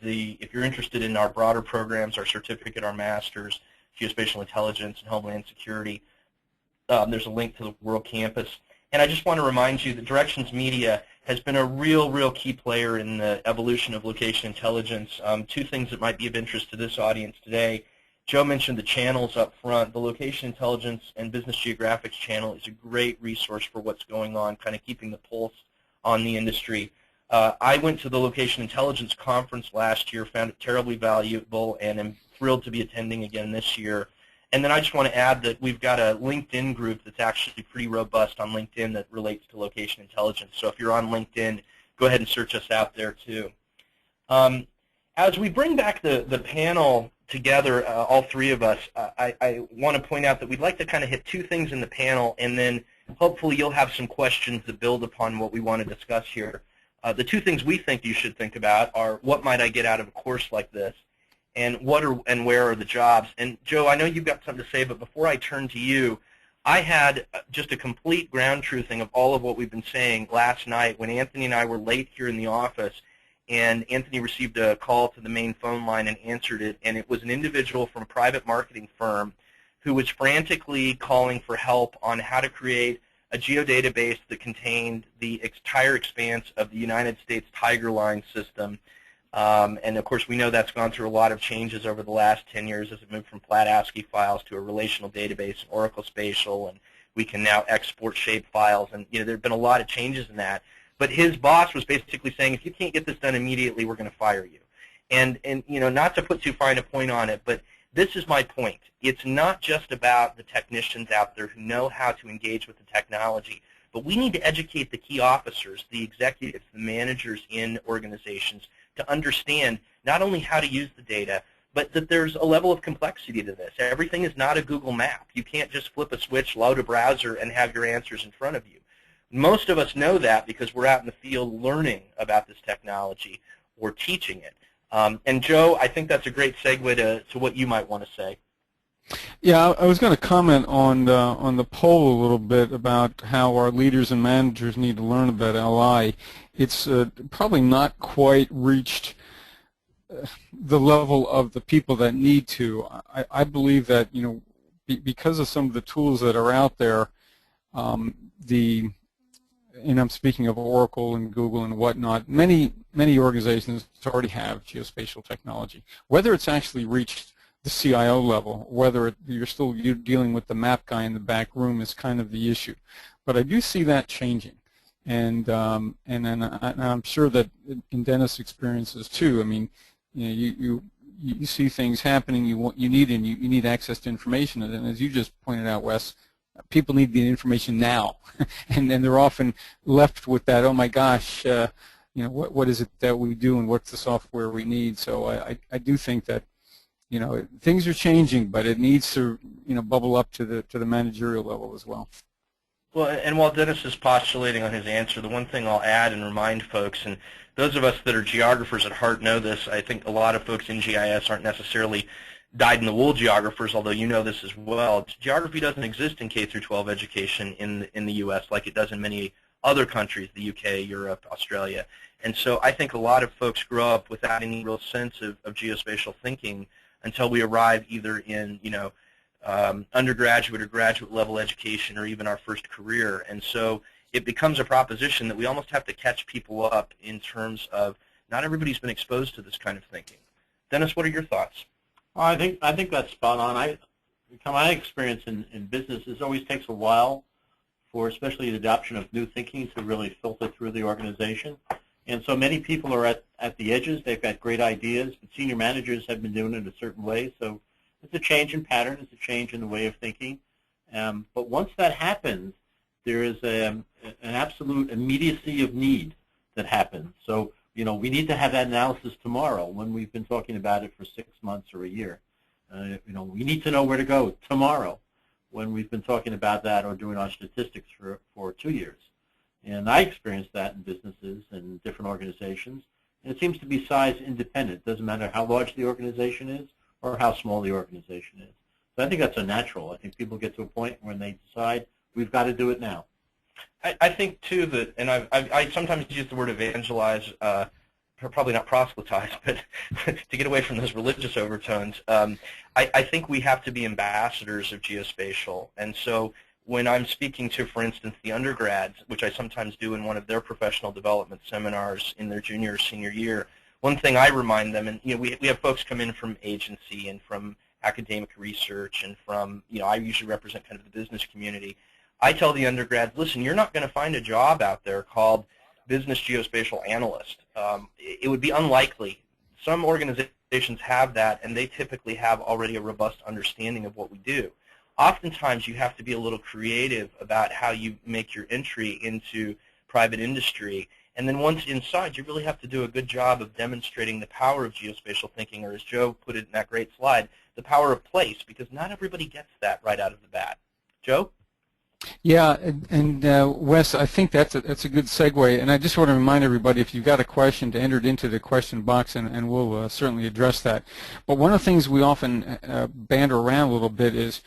if you're interested in our broader programs, our certificate, our master's, geospatial intelligence and homeland security, there's a link to the World Campus. And I just want to remind you that Directions Media has been a real key player in the evolution of location intelligence. Two things that might be of interest to this audience today. Joe mentioned the channels up front. The Location Intelligence and Business Geographics channel is a great resource for what's going on, kind of keeping the pulse on the industry. I went to the Location Intelligence Conference last year, found it terribly valuable, and am thrilled to be attending again this year. And then I just want to add that we've got a LinkedIn group that's actually pretty robust on LinkedIn that relates to location intelligence. So if you're on LinkedIn, go ahead and search us out there too. As we bring back the panel together, all three of us, I want to point out that we'd like to kind of hit two things in the panel, and then hopefully you'll have some questions that build upon what we want to discuss here. The two things we think you should think about are, what might I get out of a course like this, and and where are the jobs? And Joe, I know you've got something to say, but before I turn to you, I had just a complete ground truthing of all of what we've been saying last night when Anthony and I were late here in the office, and Anthony received a call to the main phone line and answered it, and it was an individual from a private marketing firm who was frantically calling for help on how to create a geodatabase that contained the entire expanse of the United States Tiger Line system. And of course, we know that's gone through a lot of changes over the last 10 years as it moved from flat ASCII files to a relational database in Oracle Spatial, and we can now export shape files, and there have been a lot of changes in that. But his boss was basically saying, if you can't get this done immediately, we're going to fire you. And not to put too fine a point on it, but this is my point. It's not just about the technicians out there who know how to engage with the technology, but we need to educate the key officers, the executives, the managers in organizations to understand not only how to use the data, but that there's a level of complexity to this. Everything is not a Google map. You can't just flip a switch, load a browser, and have your answers in front of you. Most of us know that because we're out in the field learning about this technology or teaching it. And Joe, I think that's a great segue to what you might want to say. Yeah, I was going to comment on the poll a little bit about how our leaders and managers need to learn about LI. It's probably not quite reached the level of the people that need to. I believe that because of some of the tools that are out there, and I'm speaking of Oracle and Google and whatnot, many organizations already have geospatial technology. Whether it's actually reached the CIO level, whether you're still dealing with the map guy in the back room is kind of the issue. But I do see that changing, and I'm sure that in Dennis' experiences too. I mean, you see things happening. You need access to information, and as you just pointed out, Wes, people need the information now, and then they're often left with that. Oh my gosh, what is it that we do, and what's the software we need? So I do think that things are changing, but it needs to bubble up to the managerial level as well. Well, and while Dennis is postulating on his answer, the one thing I'll add and remind folks, and those of us that are geographers at heart know this, I think a lot of folks in GIS aren't necessarily dyed-in-the-wool geographers, although you know this as well. Geography doesn't exist in K-12 education in the U.S. like it does in many other countries, the UK, Europe, Australia. And so I think a lot of folks grow up without any real sense of geospatial thinking until we arrive either in undergraduate or graduate level education or even our first career. And so it becomes a proposition that we almost have to catch people up in terms of not everybody's been exposed to this kind of thinking. Dennis, what are your thoughts? Well, I think that's spot on. My experience in business, it always takes a while for especially the adoption of new thinking to really filter through the organization. And so many people are at the edges. They've got great ideas, but senior managers have been doing it a certain way. So it's a change in pattern. It's a change in the way of thinking. But once that happens, there is an absolute immediacy of need that happens. So we need to have that analysis tomorrow when we've been talking about it for 6 months or a year. We need to know where to go tomorrow when we've been talking about that or doing our statistics for 2 years. And I experienced that in businesses and different organizations. And it seems to be size independent. It doesn't matter how large the organization is or how small the organization is. So I think that's a natural. I think people get to a point when they decide we've got to do it now. I think, too, that, and I sometimes use the word evangelize, probably not proselytize, but to get away from those religious overtones. I think we have to be ambassadors of geospatial. And so when I'm speaking to, for instance, the undergrads, which I sometimes do in one of their professional development seminars in their junior or senior year, one thing I remind them, and we have folks come in from agency and from academic research and from, I usually represent kind of the business community. I tell the undergrads, listen, you're not going to find a job out there called business geospatial analyst. It would be unlikely. Some organizations have that, and they typically have already a robust understanding of what we do. Oftentimes, you have to be a little creative about how you make your entry into private industry. And then once inside, you really have to do a good job of demonstrating the power of geospatial thinking, or as Joe put it in that great slide, the power of place, because not everybody gets that right out of the bat. Joe? Yeah, and Wes, I think that's a good segue, and I just want to remind everybody, if you've got a question, to enter it into the question box, and we'll certainly address that. But one of the things we often banter around a little bit is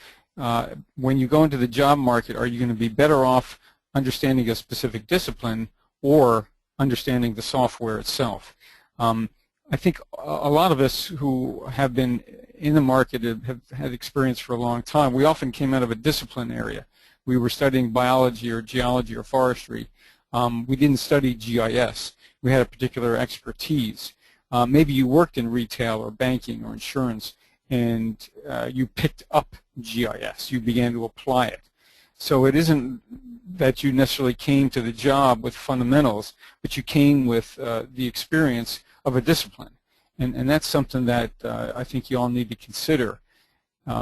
when you go into the job market, are you going to be better off understanding a specific discipline or understanding the software itself? I think a lot of us who have been in the market have had experience for a long time. We often came out of a discipline area. We were studying biology or geology or forestry. We didn't study GIS. We had a particular expertise. Maybe you worked in retail or banking or insurance, and you picked up GIS. You began to apply it. So it isn't that you necessarily came to the job with fundamentals, but you came with the experience of a discipline. And that's something that I think you all need to consider. I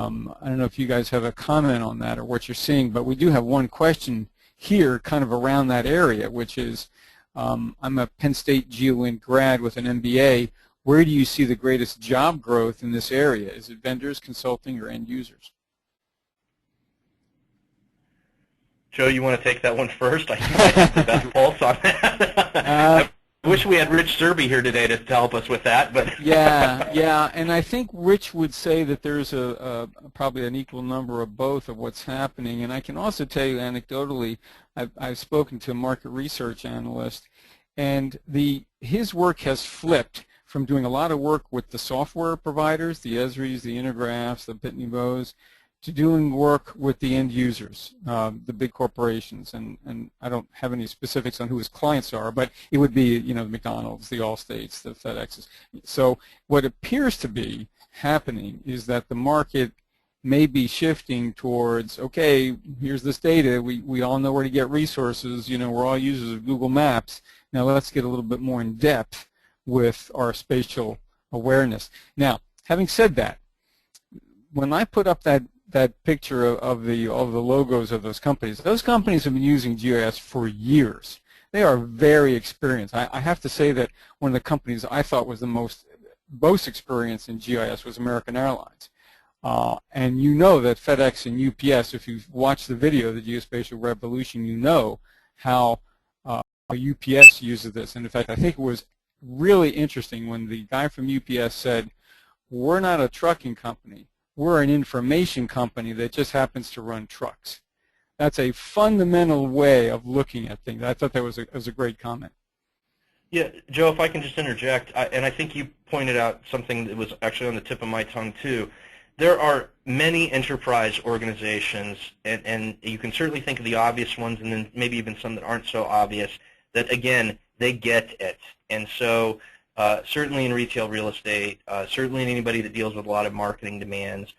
don't know if you guys have a comment on that or what you're seeing, but we do have one question here kind of around that area, which is, I'm a Penn State GeoInt grad with an MBA. Where do you see the greatest job growth in this area? Is it vendors, consulting, or end users? Joe, you want to take that one first? I think I have the best pulse on that. I wish we had Rich Serby here today to help us with that, but yeah, and I think Rich would say that there's probably an equal number of both of what's happening. And I can also tell you anecdotally, I've spoken to a market research analyst, and his work has flipped from doing a lot of work with the software providers, the Esris, the Intergraphs, the Pitney Bowes, to doing work with the end users, the big corporations, and I don't have any specifics on who his clients are, but it would be, the McDonald's, the Allstates, the FedExes. So what appears to be happening is that the market may be shifting towards, okay, here's this data, we all know where to get resources, we're all users of Google Maps, now let's get a little bit more in depth with our spatial awareness. Now, having said that, when I put up that picture of all the logos of those companies have been using GIS for years. They are very experienced. I have to say that one of the companies I thought was the most experienced in GIS was American Airlines. And you know that FedEx and UPS, if you've watched the video, the Geospatial Revolution, you know how UPS uses this. And in fact, I think it was really interesting when the guy from UPS said, we're not a trucking company. We're an information company that just happens to run trucks. That's a fundamental way of looking at things. I thought that was a great comment. Yeah, Joe, if I can just interject, and I think you pointed out something that was actually on the tip of my tongue too. There are many enterprise organizations, and you can certainly think of the obvious ones, and then maybe even some that aren't so obvious, that again, they get it. And so certainly in retail real estate, certainly in anybody that deals with a lot of marketing demands,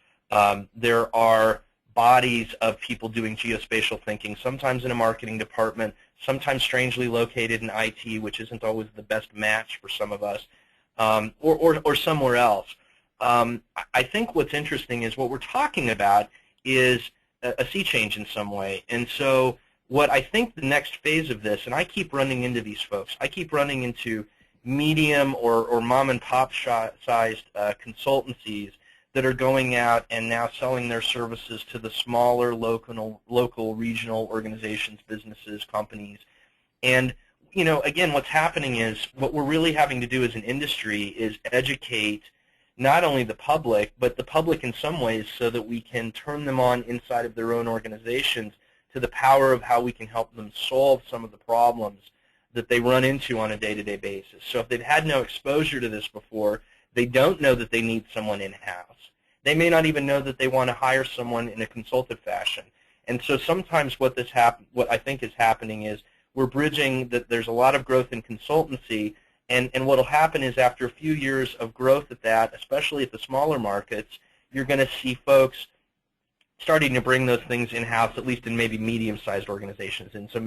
there are bodies of people doing geospatial thinking, sometimes in a marketing department, sometimes strangely located in IT, which isn't always the best match for some of us, or somewhere else. I think what's interesting is what we're talking about is a sea change in some way. And so what I think the next phase of this, and I keep running into these folks, I keep running into medium or mom and pop sized consultancies that are going out and now selling their services to the smaller local regional organizations, businesses, companies. And again, what's happening is what we're really having to do as an industry is educate not only the public, but the public in some ways so that we can turn them on inside of their own organizations to the power of how we can help them solve some of the problems that they run into on a day-to-day basis. So if they've had no exposure to this before, they don't know that they need someone in-house. They may not even know that they want to hire someone in a consultative fashion. And so sometimes what I think is happening is we're bridging that there's a lot of growth in consultancy, and what will happen is after a few years of growth at that, especially at the smaller markets, you're going to see folks starting to bring those things in-house, at least in maybe medium-sized organizations. And so,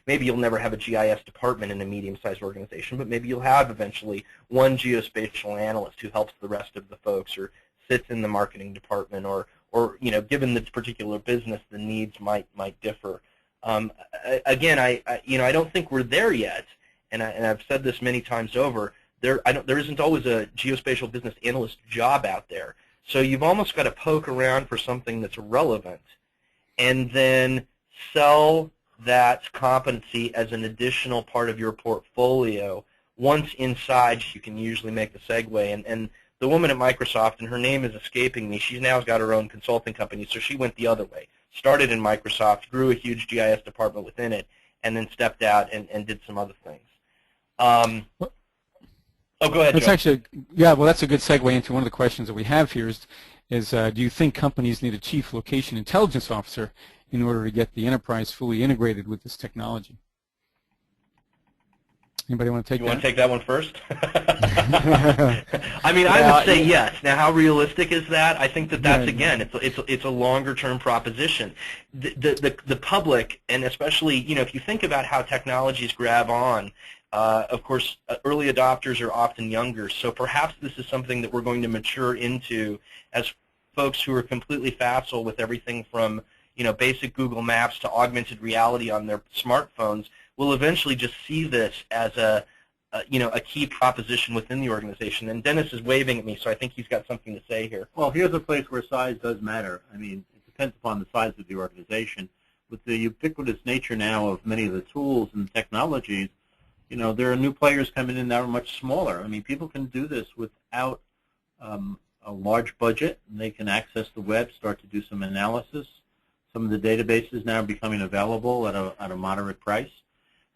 maybe you'll never have a GIS department in a medium-sized organization, but maybe you'll have eventually one geospatial analyst who helps the rest of the folks or sits in the marketing department, or given this particular business, the needs might differ. Again, I don't think we're there yet, and I've said this many times over. There isn't always a geospatial business analyst job out there. So you've almost got to poke around for something that's relevant and then sell that competency as an additional part of your portfolio. Once inside, you can usually make the segue. And the woman at Microsoft, and her name is escaping me, she's now got her own consulting company, so she went the other way. Started in Microsoft, grew a huge GIS department within it, and then stepped out and did some other things. Oh, go ahead, That's Joe. actually, yeah, well, that's a good segue into one of the questions that we have here is do you think companies need a chief location intelligence officer in order to get the enterprise fully integrated with this technology? Anybody want to take that? You want to take that one first? I mean, I would say yes. Now, how realistic is that? I think that's again, it's a longer-term proposition. The public, and especially, if you think about how technologies grab on, of course, early adopters are often younger, so perhaps this is something that we're going to mature into as folks who are completely facile with everything from, basic Google Maps to augmented reality on their smartphones will eventually just see this as a key proposition within the organization. And Dennis is waving at me, so I think he's got something to say here. Well, here's a place where size does matter. I mean, it depends upon the size of the organization. With the ubiquitous nature now of many of the tools and technologies, there are new players coming in that are much smaller. I mean, people can do this without a large budget, and they can access the web, start to do some analysis. Some of the databases now are becoming available at a moderate price.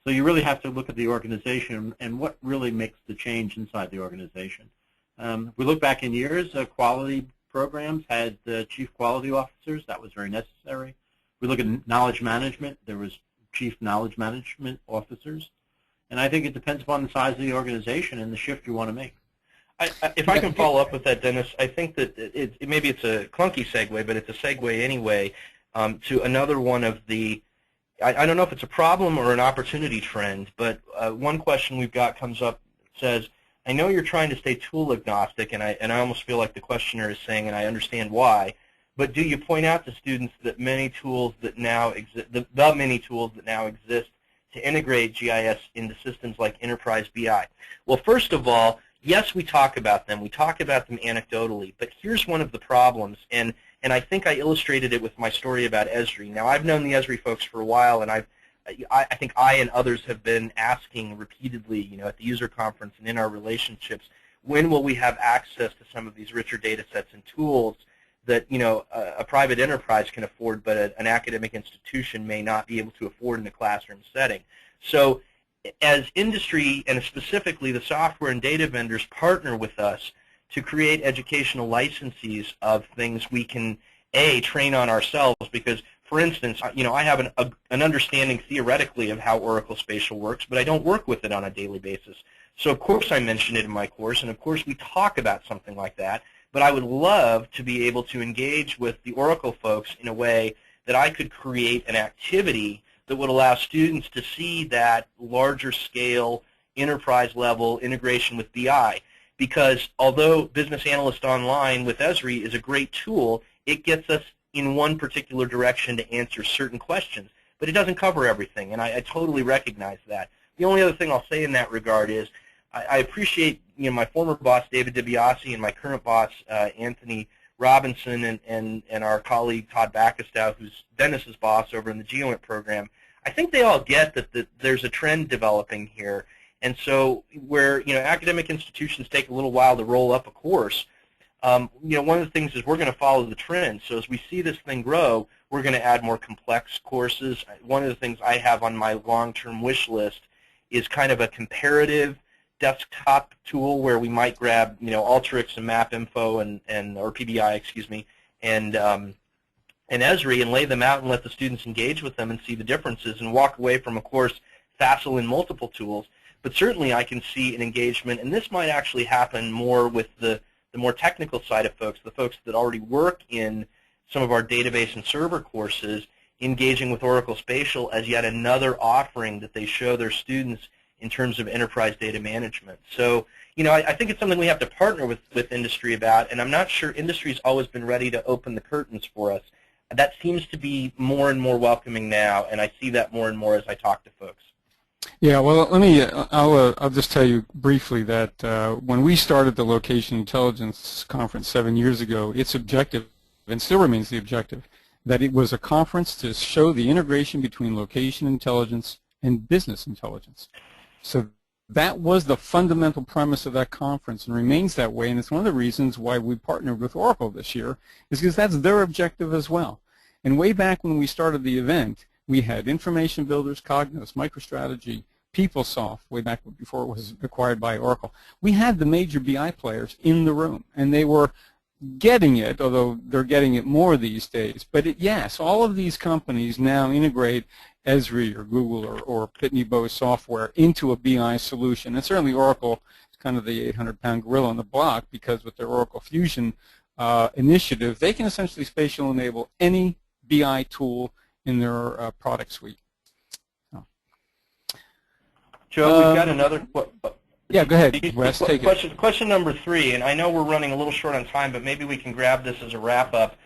So you really have to look at the organization and what really makes the change inside the organization. We look back in years, quality programs had chief quality officers. That was very necessary. We look at knowledge management. There was chief knowledge management officers. And I think it depends upon the size of the organization and the shift you want to make. If I can follow up with that, Dennis, I think that maybe it's a clunky segue, but it's a segue anyway to another one of the, I don't know if it's a problem or an opportunity trend, but one question we've got comes up, says, I know you're trying to stay tool agnostic, and I almost feel like the questioner is saying, and I understand why, but do you point out to students that many tools that now exist, the many tools that now exist to integrate GIS into systems like Enterprise BI? Well, first of all, yes, we talk about them. We talk about them anecdotally, but here's one of the problems, and I think I illustrated it with my story about Esri. Now, I've known the Esri folks for a while, and I think I and others have been asking repeatedly, at the user conference and in our relationships, when will we have access to some of these richer data sets and tools that, a private enterprise can afford, but an academic institution may not be able to afford in a classroom setting. So as industry, and specifically the software and data vendors, partner with us to create educational licenses of things we can, train on ourselves, because, for instance, I have an understanding theoretically of how Oracle Spatial works, but I don't work with it on a daily basis. So, of course, I mention it in my course, and, of course, we talk about something like that, but I would love to be able to engage with the Oracle folks in a way that I could create an activity that would allow students to see that larger scale, enterprise level integration with BI. Because although Business Analyst Online with Esri is a great tool, it gets us in one particular direction to answer certain questions, but it doesn't cover everything, and I totally recognize that. The only other thing I'll say in that regard is I appreciate my former boss, David DiBiase, and my current boss, Anthony Robinson, and our colleague, Todd Backestow, who's Dennis's boss over in the GeoInt program. I think they all get that there's a trend developing here. And so where academic institutions take a little while to roll up a course, one of the things is we're going to follow the trend. So as we see this thing grow, we're going to add more complex courses. One of the things I have on my long-term wish list is kind of a comparative desktop tool where we might grab Alteryx and MapInfo or PBI, excuse me, and Esri and lay them out and let the students engage with them and see the differences and walk away from a course facile in multiple tools. But certainly I can see an engagement, and this might actually happen more with the more technical side of folks, the folks that already work in some of our database and server courses, engaging with Oracle Spatial as yet another offering that they show their students in terms of enterprise data management. So, I think it's something we have to partner with industry about, and I'm not sure industry's always been ready to open the curtains for us. That seems to be more and more welcoming now, and I see that more and more as I talk to folks. Yeah, well, I'll just tell you briefly that when we started the Location Intelligence Conference 7 years ago, its objective, and still remains the objective, that it was a conference to show the integration between location intelligence and business intelligence. So that was the fundamental premise of that conference and remains that way, and it's one of the reasons why we partnered with Oracle this year, is because that's their objective as well. And way back when we started the event, we had Information Builders, Cognos, MicroStrategy, PeopleSoft, way back before it was acquired by Oracle. We had the major BI players in the room, and they were getting it, although they're getting it more these days. But yes, all of these companies now integrate Esri or Google or Pitney Bowes software into a BI solution. And certainly Oracle is kind of the 800-pound gorilla on the block, because with their Oracle Fusion initiative, they can essentially spatial enable any BI tool in their product suite. So. Joe, we've got another. Yeah, go ahead, Wes. Take it. Question number 3, and I know we're running a little short on time, but maybe we can grab this as a wrap-up.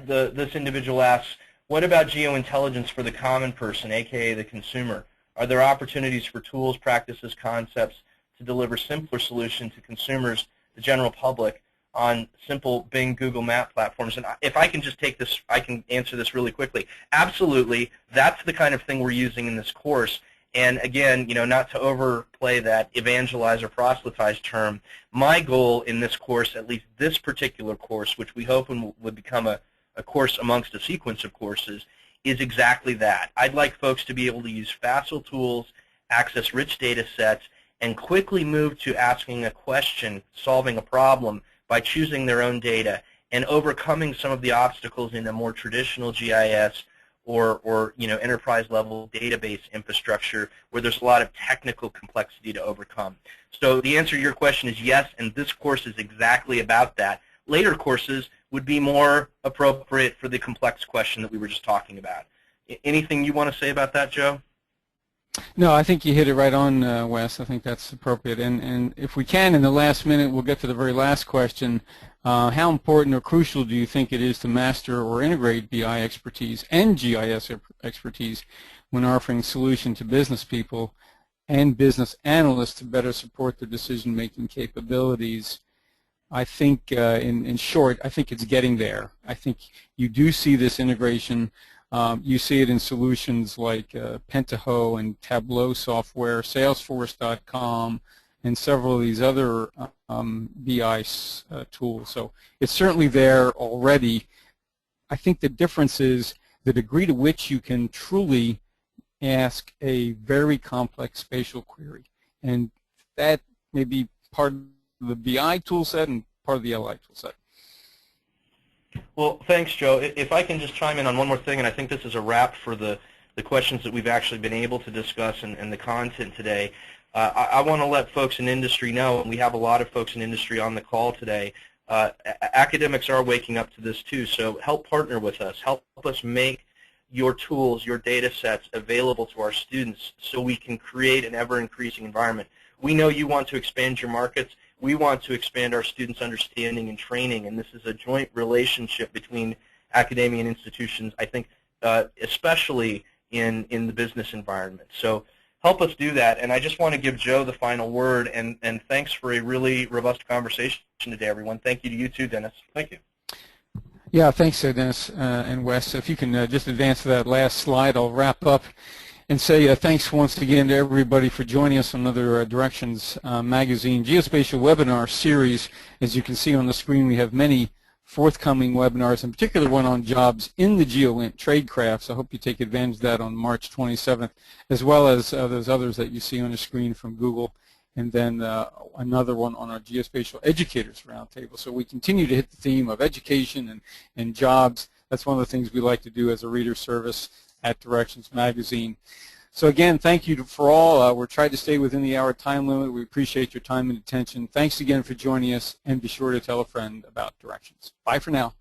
This individual asks, what about geointelligence for the common person, aka the consumer? Are there opportunities for tools, practices, concepts to deliver simpler solutions to consumers, the general public, on simple Bing, Google Map platforms? And if I can just take this, I can answer this really quickly. Absolutely, that's the kind of thing we're using in this course. And again, not to overplay that evangelize or proselytize term, my goal in this course, at least this particular course, which we hope would become a course amongst a sequence of courses, is exactly that. I'd like folks to be able to use facile tools, access rich data sets, and quickly move to asking a question, solving a problem by choosing their own data and overcoming some of the obstacles in a more traditional GIS or enterprise-level database infrastructure where there's a lot of technical complexity to overcome. So the answer to your question is yes, and this course is exactly about that. Later courses would be more appropriate for the complex question that we were just talking about. Anything you want to say about that, Joe? No, I think you hit it right on, Wes. I think that's appropriate. And if we can, in the last minute, we'll get to the very last question. How important or crucial do you think it is to master or integrate BI expertise and GIS expertise when offering solution to business people and business analysts to better support their decision-making capabilities? I think, in short, I think it's getting there. I think you do see this integration. You see it in solutions like Pentaho and Tableau software, Salesforce.com, and several of these other BI tools. So it's certainly there already. I think the difference is the degree to which you can truly ask a very complex spatial query. And that may be part of the BI tool set and part of the LI tool set. Well, thanks, Joe. If I can just chime in on one more thing, and I think this is a wrap for the questions that we've actually been able to discuss and the content today. I want to let folks in industry know, and we have a lot of folks in industry on the call today, academics are waking up to this too, so help partner with us. Help us make your tools, your data sets available to our students so we can create an ever-increasing environment. We know you want to expand your markets. We want to expand our students' understanding and training, and this is a joint relationship between academia and institutions, I think, especially in the business environment. So help us do that, and I just want to give Joe the final word, and thanks for a really robust conversation today, everyone. Thank you to you too, Dennis. Thank you. Yeah, thanks, Dennis and Wes. If you can just advance to that last slide, I'll wrap up and say thanks once again to everybody for joining us on another Directions Magazine Geospatial webinar series. As you can see on the screen, we have many forthcoming webinars, in particular one on jobs in the GeoInt tradecraft. I hope you take advantage of that on March 27th, as well as those others that you see on the screen from Google, and then another one on our Geospatial Educators Roundtable. So we continue to hit the theme of education and jobs. That's one of the things we like to do as a reader service at Directions Magazine. So again, thank you for all. We're trying to stay within the hour time limit. We appreciate your time and attention. Thanks again for joining us, and be sure to tell a friend about Directions. Bye for now.